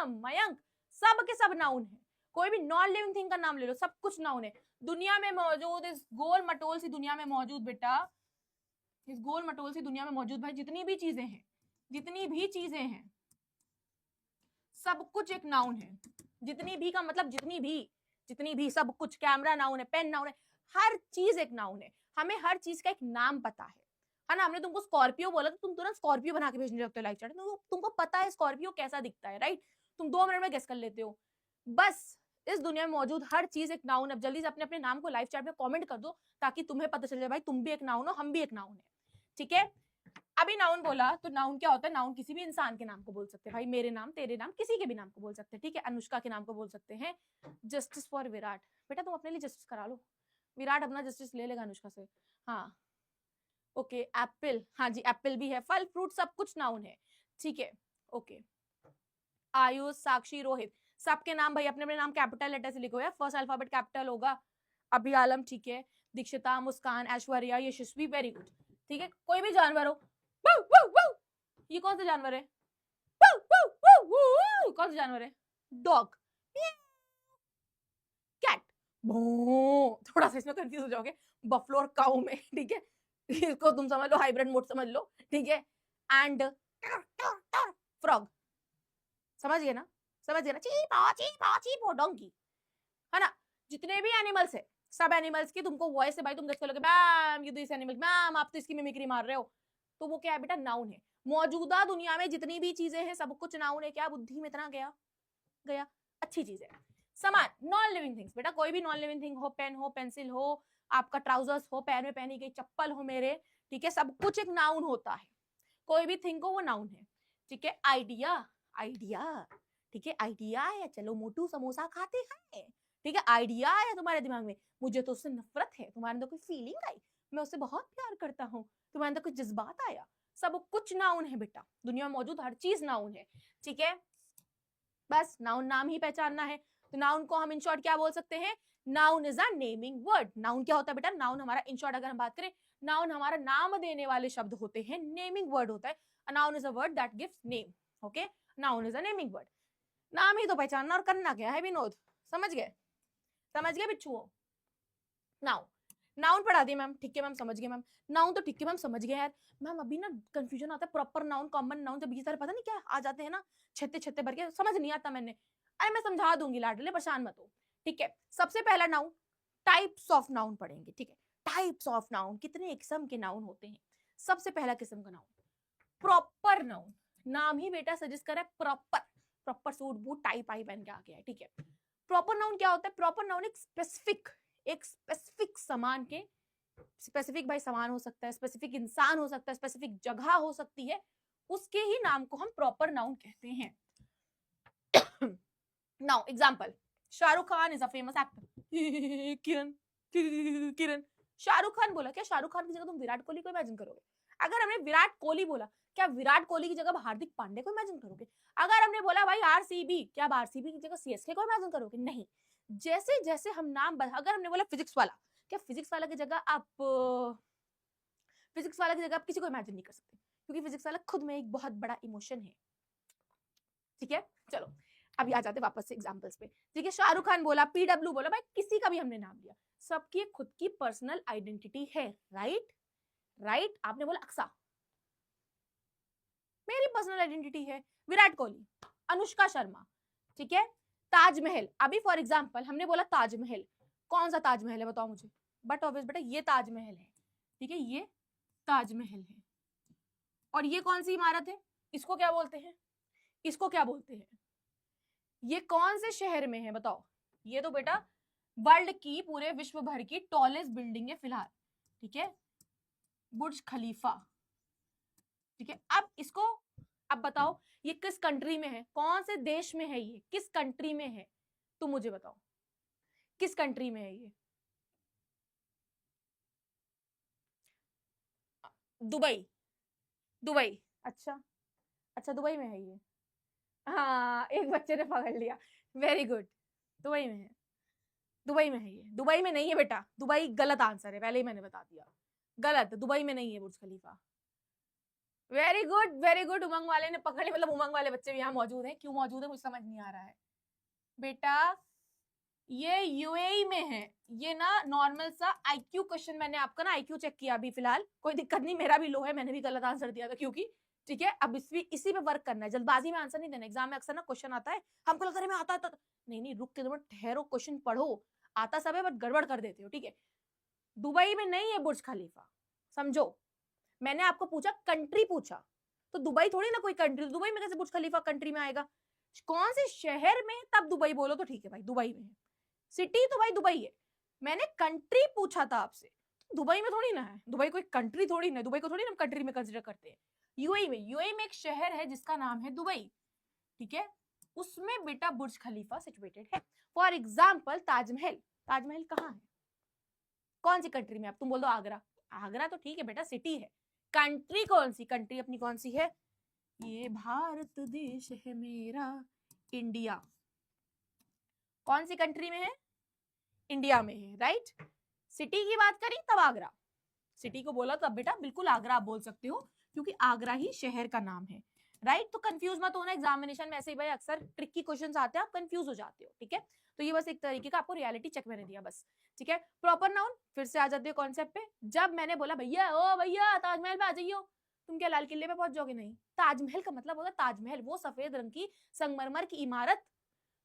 विक्रम, मयंक, सब के सब नाउन है। कोई भी नॉन लिविंग थिंग का नाम ले लो, सब कुछ नाउन है। दुनिया में मौजूद, इस गोल मटोल सी दुनिया में मौजूद बेटा, इस गोल मटोल सी दुनिया में मौजूद भाई जितनी भी चीजें हैं, जितनी भी चीजें हैं, सब कुछ एक नाउन है। जितनी भी का मतलब जितनी भी सब कुछ, कैमरा नाउन है, पेन नाउन है, हर चीज एक नाउन है। हमें हर चीज का एक नाम पता है ना। हमने तुमको स्कॉर्पियो बोला तो तुम तुरंत स्कॉर्पियो बना के भेजने लगते हो लाइव चैट, तुमको पता है स्कॉर्पियो कैसा दिखता है, राइट? तुम 2 मिनट में गेस कर लेते हो। बस इस दुनिया में मौजूद हर चीज एक नाउन है। जल्दी से अपने अपने नाम को लाइव चैट में कमेंट कर दो ताकि तुम्हें पता चल जाए भाई तुम भी एक नाउन हो, हम भी एक नाउन है, ठीक है? अभी नाउन बोला तो नाउन क्या होता है? नाउन किसी भी इंसान के नाम को बोल सकते हैं भाई, मेरे नाम, तेरे नाम, किसी के भी नाम को बोल सकते हैं, ठीक है? अनुष्का के नाम को बोल सकते हैं। जस्टिस फॉर विराट, बेटा तुम अपने लिए जस्टिस करा लो, विराट अपना जस्टिस ले लेगा अनुष्का से। हाँ ओके, एप्पल, हाँ जी एप्पल भी है। फल फ्रूट सब कुछ नाउन है, ठीक है? ओके, आयुष, साक्षी, रोहित, सबके नाम भाई अपने अपने नाम कैपिटल लेटर से लिखो यार, फर्स्ट अल्फाबेट कैपिटल होगा। अभी आलम, ठीक है? दीक्षिता, मुस्कान, ऐश्वर्या, यशस्वी, वेरी गुड, ठीक है? कोई भी जानवर हो, वू, वू, वू, ये कौन सा जानवर है? वू, वू, वू, वू, कौन सा जानवर है? डॉग, कैट, थोड़ा सा इसमें कंफ्यूज हो जाओगे, बफलो और काऊ में, ठीक है? इसको तुम समझ लो, हाइब्रिड मोड समझ लो, ठीक है? एंड फ्रॉग, समझ गए ना? समझ गए ना? चीपा चीपा चीपो, डोंकी, है ना? जितने भी एनिमल्स है, सब एनिमल्स की तुमको वॉइस से भाई तुम गेस करोगे, मैम ये तो इस एनिमल, मैम आप तो इसकी मिमिक्री मार रहे हो, तो वो क्या है बेटा? नाउन है। मौजूदा दुनिया में जितनी भी चीजें हैं सब कुछ नाउन है। क्या बुद्धि में इतना गया? गया, अच्छी चीज है। सामान, नॉन लिविंग थिंग्स बेटा, कोई भी नॉन लिविंग थिंग हो, पेन हो, पेंसिल हो, आपका ट्राउजर्स हो, पैर में पहनी गई चप्पल हो मेरे, ठीक है? सब कुछ एक नाउन होता है। कोई भी थिंग हो वो नाउन है, ठीक है? आइडिया, आइडिया, ठीक है? आइडिया है, चलो मोटू समोसा खाते हैं, ठीक है? आइडिया आया तुम्हारे दिमाग में, मुझे तो उससे नफरत है, तुम्हारे अंदर कोई फीलिंग आई, मैं उससे बहुत प्यार करता हूँ, तुम्हारे अंदर कोई जज्बात आया, सब कुछ नाउन है बेटा। दुनिया में मौजूद हर चीज नाउन है, ठीक है? बस नाउन नाम ही पहचानना है। तो नाउन को हम इन शॉर्ट क्या बोल सकते हैं? Noun is a naming word. Noun क्या होता है बेटा? नाउन हमारा, इन शॉर्ट अगर हम बात करें, नाउन हमारा नाम देने वाले शब्द होते हैं, नेमिंग वर्ड होता है। A noun is a word that gives name, okay? Noun is a naming word. नाम ही तो पहचानना और करना क्या है विनोद, समझ गए? समझ गए बिच्छुओं? नाउन, नाउन पढ़ा दिए मैम, ठीक है मैम, समझ गए मैम। नाउन तो ठीक है मैम, समझ गए यार। मैम अभी ना कंफ्यूजन आता है, प्रॉपर नाउन, कॉमन नाउन, जब ये सारे पता नहीं क्या आ जाते हैं ना, छत्ते छत्ते भर के, समझ नहीं आता मैंने। अरे मैं समझा दूंगी लाडले, परेशान मत हो, ठीक है? सबसे पहला नाउन, टाइप्स ऑफ नाउन पढ़ेंगे, ठीक है? टाइप्स ऑफ नाउन, कितने किस्म के नाउन होते हैं। सबसे पहला किस्म का नाउन, प्रॉपर नाउन। नाम ही बेटा सजेस्ट कर रहा है proper, proper suit boot tie पाई पहन के आ गया है, ठीक है? प्रॉपर नाउन क्या होता है? प्रॉपर नाउन एक स्पेसिफिक सामान के, स्पेसिफिक भाई सामान हो सकता है, स्पेसिफिक इंसान हो सकता है, स्पेसिफिक जगह हो सकती है, उसके ही नाम को हम प्रॉपर नाउन कहते हैं। Now example, Shahrukh Khan is a famous actor. Kiran, Kiran, Shahrukh Khan बोला, क्या शाहरुख खान की जगह तुम विराट कोहली को इमेजिन करोगे? अगर हमने विराट कोहली बोला, क्या विराट कोहली की जगह हार्दिक पांडे को इमेजिन करोगे? अगर हमने बोला भाई आरसीबी, क्या आरसीबी की जगह सीएसके को इमेजिन करोगे? नहीं। जैसे जैसे हम नाम, अगर हमने बोला फिजिक्स वाला, क्या फिजिक्स वाला की जगह आप फिजिक्स वाला की जगह आप किसी को इमेजिन नहीं कर सकते, क्योंकि फिजिक्स वाला खुद में एक बहुत बड़ा इमोशन है, ठीक है? चलो अभी आ जाते वापस से एग्जांपल्स पे, ठीक है? शाहरुख खान बोला, पीडब्ल्यू बोला, भाई किसी का भी हमने नाम लिया, सबकी खुद की पर्सनल आइडेंटिटी है, राइट? राइट? आपने बोला अक्सा, मेरी पर्सनल आइडेंटिटी है। विराट कोहली, अनुष्का शर्मा, ठीक है? ताजमहल, अभी फॉर एग्जांपल हमने बोला ताजमहल, कौन सा ताजमहल है बताओ मुझे? बट ऑब्वियस बेटा ये ताजमहल है, ठीक है? ये ताजमहल है। और ये कौन सी इमारत है? इसको क्या बोलते हैं? इसको क्या बोलते हैं? ये कौन से शहर में है बताओ? ये तो बेटा वर्ल्ड की, पूरे विश्व भर की टॉलेस्ट बिल्डिंग है फिलहाल, ठीक है? बुर्ज खलीफा, ठीक है? अब इसको, अब बताओ ये किस कंट्री में है, कौन से देश में है, ये किस कंट्री में है? तुम मुझे बताओ किस कंट्री में है ये? दुबई, दुबई, अच्छा, अच्छा दुबई में है ये। हाँ एक बच्चे ने पकड़ लिया, वेरी गुड, दुबई में है, दुबई में है ये। दुबई में नहीं है बेटा, दुबई गलत आंसर है, पहले ही मैंने बता दिया, गलत, दुबई में नहीं है बुर्ज खलीफा। Very good. उमंग वाले ने पकड़ लिया, मतलब उमंग वाले बच्चे भी यहाँ मौजूद हैं। क्यों मौजूद है मुझे समझ नहीं आ रहा है बेटा। ये यूएई में है। ये ना नॉर्मल सा आईक्यू क्वेश्चन, मैंने आपका ना आईक्यू चेक किया अभी फिलहाल, कोई दिक्कत नहीं, मेरा भी लो है, मैंने भी गलत आंसर दिया था क्योंकि, ठीक है। अब इसी पे वर्क करना है, जल्दबाजी में आंसर नहीं देना। एग्जाम में अक्सर ना क्वेश्चन आता है, हमको लगता है मैं आता था, नहीं नहीं रुक के दो मिनट ठहरो, क्वेश्चन पढ़ो। आता सब है बट गड़बड़ कर देते हो, ठीक है। दुबई में नहीं है बुर्ज खलीफा, समझो। मैंने आपको पूछा कंट्री पूछा, तो दुबई थोड़ी ना कोई कंट्री, दुबई में कैसे बुर्ज खलीफा कंट्री में आएगा। कौन से शहर में, तब दुबई बोलो तो ठीक है भाई, दुबई में है। सिटी तो भाई दुबई है। मैंने कंट्री पूछा था आपसे, दुबई में थोड़ी ना है, दुबई कोई कंट्री थोड़ी ना, दुबई को थोड़ी ना कंट्री में कंसिडर करते हैं। यूएई में एक शहर है जिसका नाम है दुबई, ठीक है। उसमें बेटा बुर्ज खलीफा सिचुएटेड है। फॉर एग्जाम्पल ताजमहल, ताजमहल कहाँ है, कौन सी कंट्री में। अब तुम बोल दो आगरा, आगरा तो ठीक है बेटा सिटी है। कंट्री कौन सी, कंट्री अपनी कौन सी है, ये भारत देश है मेरा, इंडिया। कौन सी कंट्री में है, इंडिया में है, राइट। सिटी की बात करी तब आगरा, सिटी को बोला तब बेटा बिल्कुल आगरा आप बोल सकते हो, क्योंकि आगरा ही शहर का नाम है, राइट। तो कंफ्यूज मत होना, एग्जामिनेशन में ऐसे ही भाई अक्सर ट्रिकी क्वेश्चंस आते हैं, आप कंफ्यूज हो जाते हो, ठीक है। तो ये बस एक तरीके का आपको रियलिटी चेक मैंने दिया बस, ठीक है। प्रॉपर नाउन फिर से आ जाते हो कॉन्सेप्ट पे। जब मैंने बोला भैया ओ भैया ताजमहल पे आ जाइयो, तुम क्या लाल किले पे पहुंच जाओगे, नहीं। ताजमहल का मतलब होता है ताजमहल, वो सफेद रंग की संगमरमर की इमारत,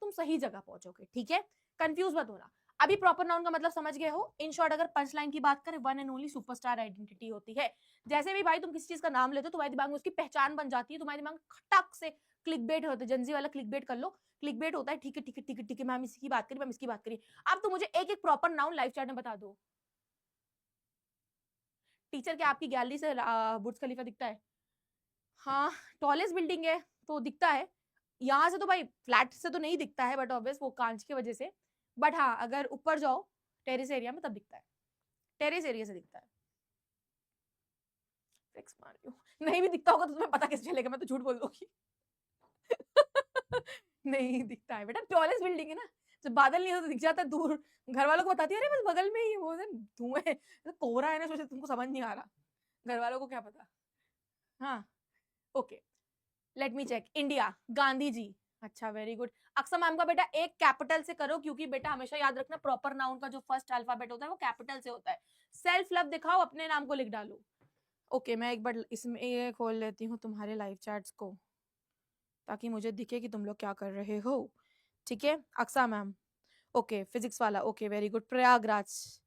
तुम सही जगह पहुंचोगे, ठीक है। कंफ्यूज मत होना। अभी प्रॉपर नाउन का मतलब समझ गए हो। इन शॉर्ट अगर पंच लाइन की बात करें, one and only superstar identity होती है। जैसे भी भाई तुम किसी चीज का नाम लेते हो, तुम्हारे दिमाग में उसकी पहचान बन जाती है, तुम्हारे दिमाग में खटक से क्लिक बेट होते, जंजी वाला क्लिक बेट कर लो, क्लिक बेट होता है, ठीक है ठीक है ठीक है ठीक है, मैम इसकी बात करी, मैम इसकी बात करी। अब तो मुझे एक एक प्रॉपर नाउन लाइव चैट में बता दो। टीचर क्या आपकी गैलरी से बुर्ज खलीफा दिखता है, हाँ टॉलेस्ट बिल्डिंग है तो दिखता है। यहाँ से तो भाई फ्लैट से तो नहीं दिखता है, बट ऑब्वियस वो कांच की वजह से। बट हाँ अगर ऊपर जाओ टेरेस एरिया में तब दिखता है, टेरेस एरिया से दिखता है। फिक्स मार रही हूँ, नहीं भी दिखता होगा तो तुम्हें पता कैसे चलेगा, मैं तो झूठ बोल दूंगी। नहीं दिखता है बेटा, टॉलेस्ट बिल्डिंग है ना, जब बादल नहीं हो तो दिख जाता है दूर। घर वालों को बताती है अरे बस बगल में ही वो धुएं, कोहरा है ना, सोचे तुमको समझ नहीं आ रहा, घर वालों को क्या पता। हाँ okay, let me check. India, Gandhi ji, अच्छा वेरी गुड। अक्सर मैम का बेटा एक कैपिटल से करो, क्योंकि बेटा हमेशा याद रखना प्रॉपर नाउन का जो फर्स्ट अल्फाबेट होता है वो कैपिटल से होता है। सेल्फ लव दिखाओ, अपने नाम को लिख डालो। ओके मैं एक बार इसमें ये खोल लेती हूँ तुम्हारे लाइव चैट्स को, ताकि मुझे दिखे कि तुम लोग क्या कर रहे हो, ठीक है। अक्सा मैम, ओके फिजिक्स वाला, okay very good. Prayagraj,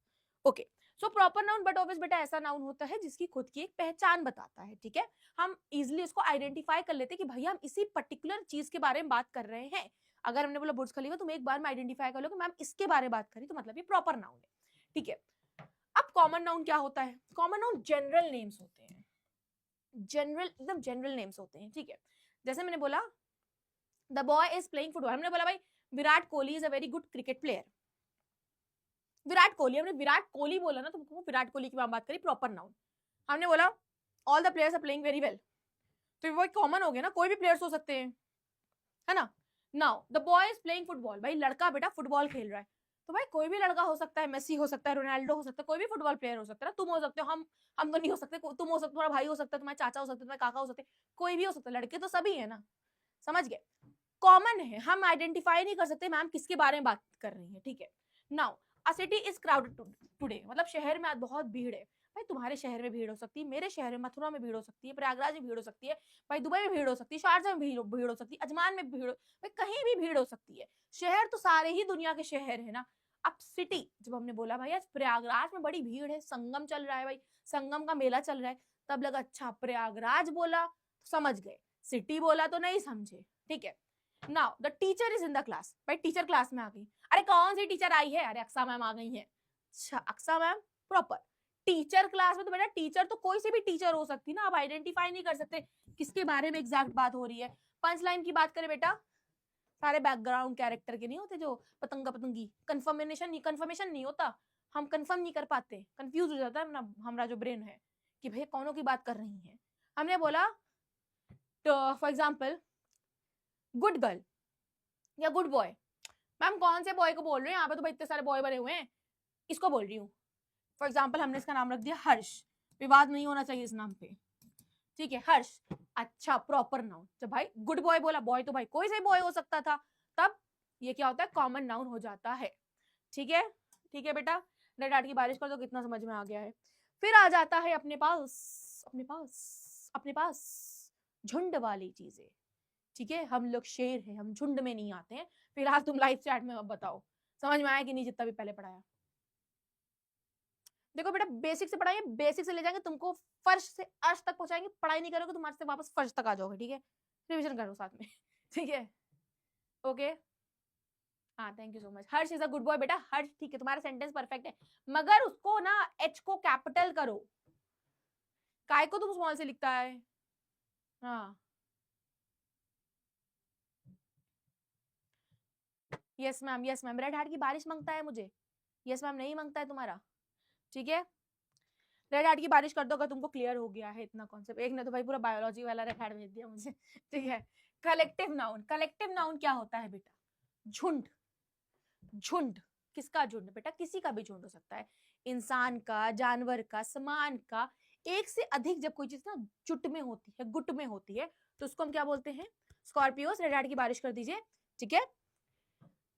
okay. So proper noun but obvious बेटा ऐसा नाउन होता है जिसकी खुद की एक पहचान बताता है, ठीक है। हम इजिली उसको आइडेंटिफाई कर लेते हैं कि भैया हम इसी पर्टिकुलर चीज के बारे में बात कर रहे हैं। अगर हमने बोला बुर्ज खलीफा, तुम एक बार में आइडेंटिफाई कर लो कि मैम इसके बारे में बात करी, तो मतलब ये प्रॉपर नाउन है, ठीक है। अब कॉमन नाउन क्या होता है, कॉमन नाउन जनरल नेम्स होते हैं, जनरल एकदम जनरल नेम्स होते हैं, ठीक है। जैसे मैंने बोला the boy is playing football, हमने बोला भाई Virat Kohli is a very good cricket player. Virat Kohli, हमने विराट कोहली बोला ना, तुमको विराट कोहली की बात करी, प्रॉपर नाउन। हमने बोला all the players are playing very well, तो वो कॉमन हो गया ना, कोई भी प्लेयर्स हो सकते हैं, है ना। Now the boy is playing football, भाई लड़का बेटा फुटबॉल खेल रहा है, तो भाई कोई भी लड़का हो सकता है, मेसी हो सकता है, रोनाल्डो हो सकता है, कोई भी फुटबॉल प्लेयर हो सकता है, तुम हो सकते हो, हम तो नहीं हो सकते, तुम हो सकते, तुम्हारा भाई हो सकता है, तुम्हारे चाचा हो सकते, तुम्हारे काका हो सकते, कोई भी हो सकता है, लड़के तो सभी है ना, समझ गए। कॉमन है, हम आइडेंटिफाई नहीं कर सकते मैम किसके बारे में बात कर रही है, ठीक है। Now a city is crowded today, मतलब शहर में आज बहुत भीड़ है। भाई तुम्हारे शहर में भीड़ हो सकती है, मेरे शहर में मथुरा में भीड़ हो सकती है, प्रयागराज में भीड़ हो सकती है, भाई दुबई में भीड़ हो सकती है, शारजा में भीड़ हो सकती है, अजमान में भीड़, भाई कहीं भी भीड़ हो सकती है। शहर तो सारे ही दुनिया के शहर है ना। अब सिटी, जब हमने बोला भाई आज प्रयागराज में बड़ी भीड़ है, संगम चल रहा है, भाई संगम का मेला चल रहा है, तब लगा अच्छा प्रयागराज बोला तो समझ गए, सिटी बोला तो नहीं समझे, ठीक है। Now the teacher is in the class, भाई टीचर क्लास में आ गई, अरे कौन सी टीचर आई है, अरे अक्सा मैम आ गई है, अच्छा Aqsa ma'am proper. Teacher class में तो बेटा टीचर तो कोई सी भी टीचर हो सकती ना, आप आइडेंटिफाई नहीं कर सकते किसके बारे में एग्जैक्ट बात हो रही है। पंच लाइन की बात करें बेटा, सारे बैकग्राउंड कैरेक्टर के नहीं होते जो पतंगा पतंगी, कंफर्मेशन नहीं होता, हम कंफर्म नहीं कर पाते, कंफ्यूज हो जाता है ना हमारा जो ब्रेन है कि भैया कौनों की बात कर रही है। हमने बोला तो फॉर एग्जाम्पल गुड गर्ल या गुड बॉय, मैम कौन से बॉय को बोल रहे हैं, यहाँ पे तो भाई इतने सारे बॉय बने हुए हैं, इसको बोल रही हूँ। फॉर एग्जाम्पल हमने इसका नाम रख दिया हर्ष, विवाद नहीं होना चाहिए इस नाम पे, ठीक है, हर्ष, अच्छा प्रॉपर नाउन। जब भाई गुड बॉय बोला, बॉय तो भाई कोई से बॉय हो सकता था, तब ये क्या होता है, कॉमन नाउन हो जाता है। ठीक है, ठीक है बेटा, रेड आर्ट की बारिश कर दो, कितना समझ में आ गया है। फिर आ जाता है अपने पास, अपने पास, अपने पास झुंड वाली चीजें। ठीक है, हम लोग शेर हैं, हम झुंड में नहीं आते हैं। फिलहाल तुम लाइव चैट में अब बताओ समझ में आया कि नहीं, जितना भी पहले पढ़ाया। देखो बेटा, बेसिक से पढ़ाएंगे, बेसिक से ले जाएंगे तुमको, फर्श से अर्श तक पहुंचाएंगे। पढ़ाई नहीं करोगे तुम्हारे से वापस फर्श तक आ जाओगे। ठीक है, रिविजन करो साथ में। ठीक है, ओके, हाँ thank you so much. Harsh is a good boy बेटा, हर्ष ठीक है, तुम्हारा सेंटेंस परफेक्ट है, मगर उसको ना एच को कैपिटल करो। काय को तुम स्मॉल से लिखता है? हाँ, yes ma'am, yes ma'am, red heart की बारिश मांगता है मुझे। यस मैम, नहीं मांगता है तुम्हारा। ठीक है, रेड हार्ट की बारिश कर दो अगर तुमको क्लियर हो गया है इतना कॉन्सेप्ट। एक ने तो भाई पूरा बायोलॉजी वाला रेड हार्ट भेज दिया मुझे। ठीक है, कलेक्टिव नाउन, कलेक्टिव नाउन क्या होता है बेटा? झुंड, झुंड, किसका झुंड बेटा? किसी का भी झुंड हो सकता है, इंसान का, जानवर का, सामान का। एक से अधिक जब कोई चीज ना जुट में होती है, गुट में होती है, तो उसको हम क्या बोलते हैं? स्कॉर्पियोस, रेड हार्ट की बारिश कर दीजिए। ठीक है,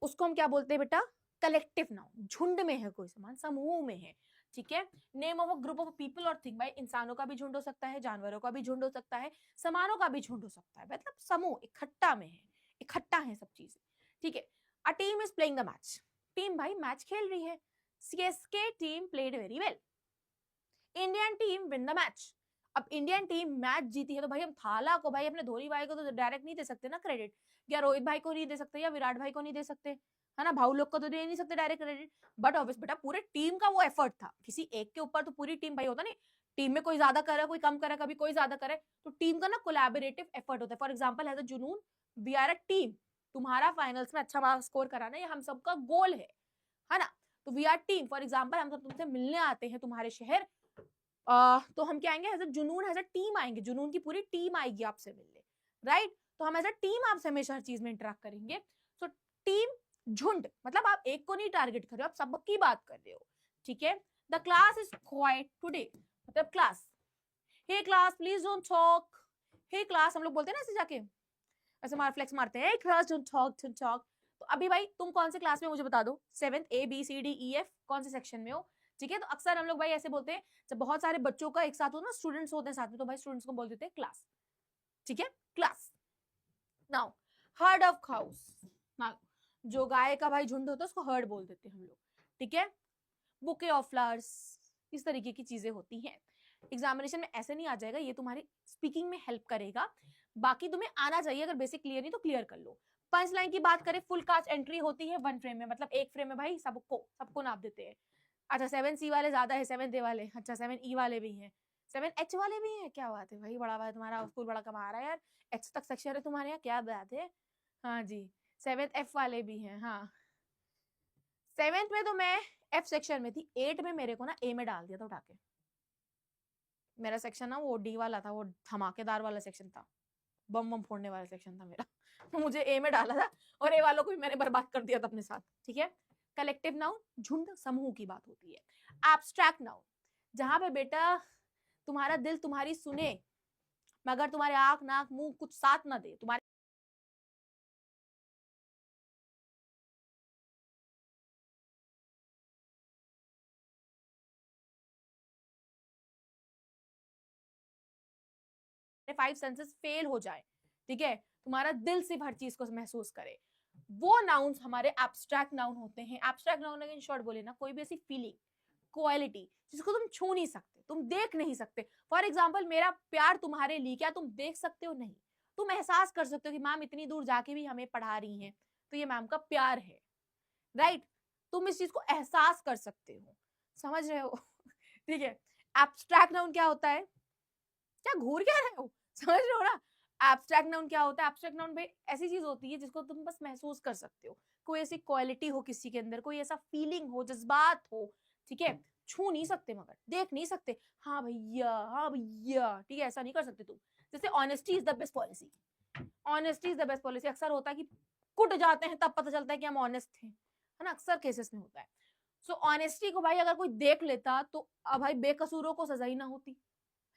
उसको हम क्या बोलते हैं बेटा? Collective noun. झुंड में है कोई सामान, समूह में है। ठीक है, name of a group of people और थिंग, भाई इंसानों का भी झुंड हो सकता है, जानवरों का भी झुंड हो सकता है, सामानों का भी झुंड हो सकता है, मतलब समूह, इकट्ठा में है, इकट्ठा है सब चीजें। ठीक है, a team is playing the match, team भाई मैच खेल रही है। CSK team played very well, Indian team win the match. अब इंडियन टीम मैच जीती है तो भाई हम थाला को, भाई अपने धोनी भाई को तो डायरेक्ट नहीं दे सकते ना क्रेडिट, या रोहित भाई को नहीं दे सकते, या विराट भाई को नहीं दे सकते, है ना, भाऊ लोग को तो दे नहीं सकते डायरेक्ट क्रेडिट। बट ऑब्वियस बेटा, पूरे टीम का वो एफर्ट था, किसी एक के ऊपर तो पूरी टीम भाई होता नहीं, टीम में कोई ज्यादा करे, कोई कम करे, कभी कोई ज्यादा करे, तो टीम का ना कोलैबोरेटिव एफर्ट होता है। फॉर एग्जाम्पल हैज अ जुनून, वी आर अ टीम, तुम्हारा फाइनल्स में अच्छा स्कोर कराना ये हम सबका गोल है ना, तो we are team. For example हम सब तुमसे मिलने आते हैं तुम्हारे शहर, तो हम क्या आएंगे, एज अ जुनून, एज अ टीम आएंगे, जुनून की पूरी टीम आएगी आपसे मिलने, राइट? तो हम एज अ टीम आपसे हमेशा हर चीज में इंटरेक्ट करेंगे। सो टीम, झुंड, मतलब आप एक को नहीं टारगेट कर रहे हो, आप सबकी बात कर रहे हो। ठीक है, the class is quite today, मतलब class, hey class please don't talk, hey class हम लोग बोलते हैं ना ऐसे जाके, ऐसे मार फ्लेक्स मारते हैं, class don't talk, don't talk. तो अभी भाई तुम कौन से क्लास में मुझे बता दो, 7th, ABCDEF, कौन से सेक्शन में हो? ठीक है, तो अक्सर हम लोग भाई ऐसे बोलते हैं, जब बहुत सारे बच्चों का एक साथ हो ना, स्टूडेंट्स होते हैं साथ में, तो भाई स्टूडेंट्स को बोल देते हैं क्लास। ठीक है, class. Now heard of cows, now जो गाय का भाई झुंड होता है उसको हर्ड बोल देते हैं हम लोग। ठीक है, बुके ऑफ फ्लावर्स, इस तरीके की चीजें होती हैं। एग्जामिनेशन में ऐसे नहीं आ जाएगा, ये तुम्हारी स्पीकिंग में हेल्प करेगा, बाकी तुम्हें आना चाहिए, अगर बेसिक क्लियर नहीं तो क्लियर कर लो। पंच लाइन की बात करें, फुल कास्ट एंट्री होती है 1 फ्रेम में, मतलब एक फ्रेम में भाई सबको सबको नाप देते हैं। अच्छा 7C वाले ज्यादा है, 7A वाले, अच्छा 7E वाले भी हैं, 7H वाले भी हैं, क्या बात है भाई, बड़ा भाई तुम्हारा स्कूल बड़ा कमा रहा है यार, H तक सेक्शन है तुम्हारे यहाँ, क्या बात है। हाँ जी, 7F वाले भी हैं, हाँ। 7th में तो मैं F सेक्शन में थी, 8 में मेरे को ना A में डाल दिया था उठा के, मेरा सेक्शन ना वो D वाला था, वो धमाकेदार वाला सेक्शन था, बम बम फोड़ने वाला सेक्शन था मेरा। मुझे A में डाला था, और A वालों को भी मैंने बर्बाद कर दिया था अपने साथ। ठीक है, कलेक्टिव नाउन, झुंड, समूह की बात होती है। एब्स्ट्रैक्ट नाउन, जहां पे बेटा तुम्हारा दिल तुम्हारी सुने, मगर तुम्हारे आंख नाक मुंह कुछ साथ ना दे, तुम्हारे फाइव सेंसेस फेल हो जाए। ठीक है, तुम्हारा दिल सिर्फ हर चीज को महसूस करे, वो नाउन्स हमारे एब्स्ट्रैक्ट नाउन होते हैं। एब्स्ट्रैक्ट नाउन इन शॉर्ट बोले ना, कोई भी ऐसी फीलिंग, क्वालिटी जिसको तुम छू नहीं सकते, तुम देख नहीं सकते। फॉर एग्जाम्पल मेरा प्यार तुम्हारे लिए, क्या तुम देख सकते हो? नहीं, तुम एहसास कर सकते हो कि मैम इतनी दूर जाके भी हमें पढ़ा रही हैं, तो ये मैम का प्यार है, राइट? तुम इस चीज को एहसास कर सकते हो, समझ रहे हो? ठीक है, एब्स्ट्रैक्ट नाउन क्या होता है? क्या घूर क्या रहे हो, समझ रहे हो ना? एब्स्ट्रैक्ट नाउन क्या होता है? एब्स्ट्रैक्ट नाउन भाई ऐसी चीज होती है जिसको तुम बस महसूस कर सकते हो, कोई ऐसी क्वालिटी हो किसी के अंदर, कोई ऐसा फीलिंग हो, जज्बात हो। ठीक है, छू नहीं सकते मगर देख नहीं सकते, हाँ भैया, हाँ भैया, ठीक है, ऐसा नहीं कर सकते तुम। जैसे honesty is the best policy, honesty is the best policy. अक्सर होता है कि कुट जाते हैं तब पता चलता है कि हम ऑनेस्ट थे, है ना, अक्सर केसेस में होता है। सो ऑनेस्टी को भाई अगर कोई देख लेता तो भाई बेकसूरों को सजा ही ना होती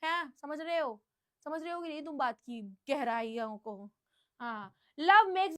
है, समझ रहे हो? समझ रहे हो कि नहीं तुम बात की गहराइयों को? हाँ, लव मेक्स